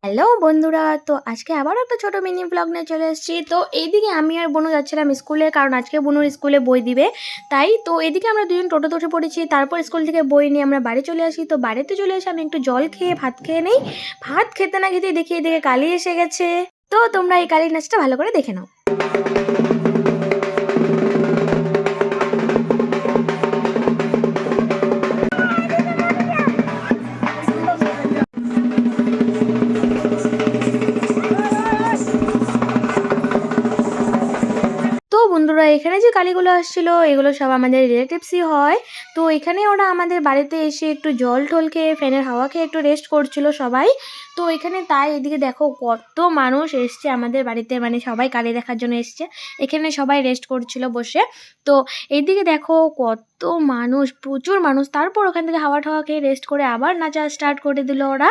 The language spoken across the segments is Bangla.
হ্যালো বন্ধুরা, তো আজকে আবার একটা ছোট মিনি ব্লগ নিয়ে চলে এসেছি। তো এইদিকে আমি আর বোনু যাচ্ছিলাম স্কুলে, কারণ আজকে বোনুর স্কুলে বই দিবে। তাই তো এদিকে আমরা দুজন টোটোতে উঠে পড়েছি। তারপর স্কুল থেকে বই নিয়ে আমরা বাড়ি চলে আসি। তো বাড়িতে চলে এসে আমি একটু জল খেয়ে ভাত খেয়ে নেই। ভাত খেতে না খেতে দেখি এদিকে কালি এসে গেছে। তো তোমরা এই কালির নাচটা ভালো করে দেখে নাও। তো বন্ধুরা, এখানে যে কালীগুলো আসছিল এগুলো সব আমাদের রিলেটিভসই হয়। তো এখানে ওরা আমাদের বাড়িতে এসে একটু জল ঠল খেয়ে ফ্যানের হাওয়া খেয়ে একটু রেস্ট করছিল সবাই। তো এখানে তাই এদিকে দেখো কত মানুষ এসছে আমাদের বাড়িতে, মানে সবাই কালী দেখার জন্য এসছে। এখানে সবাই রেস্ট করছিল বসে। তো এইদিকে দেখো কত মানুষ, প্রচুর মানুষ। তারপর ওখান থেকে হাওয়া ঠাওয়া খেয়ে রেস্ট করে আবার নাচা স্টার্ট করে দিল ওরা।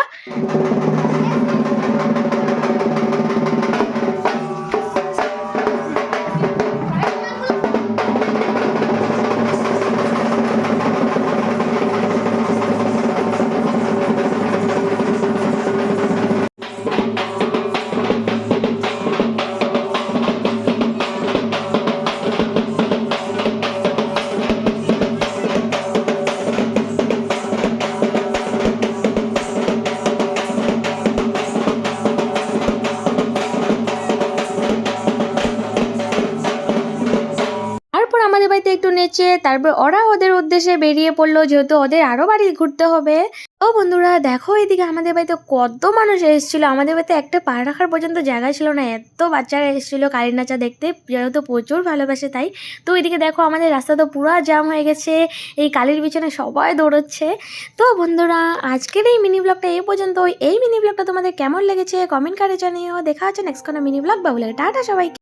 তারপর আমাদের বাড়িতে একটু নেচে তারপর ওরা ওদের উদ্দেশ্যে বেরিয়ে পড়লো, যেহেতু ওদের আরও বাড়ি ঘুরতে হবে। ও বন্ধুরা দেখো, এদিকে আমাদের বাড়িতে কত মানুষ এসেছিলো। আমাদের বাড়িতে একটা পা রাখার পর্যন্ত জায়গা ছিল না, এত বাচ্চারা এসেছিলো কালী নাচা দেখতে, যেহেতু প্রচুর ভালোবাসে তাই। তো এদিকে দেখো আমাদের রাস্তা তো পুরো জ্যাম হয়ে গেছে, এই কালীর পিছনে সবাই দৌড়চ্ছে। তো বন্ধুরা, আজকের এই মিনি ব্লগটা এই পর্যন্ত। এই মিনি ব্লগটা তোমাদের কেমন লেগেছে কমেন্ট করে জানিও। দেখা হচ্ছে নেক্সট কোনো মিনি ব্লগ বা বলে টাটা সবাই।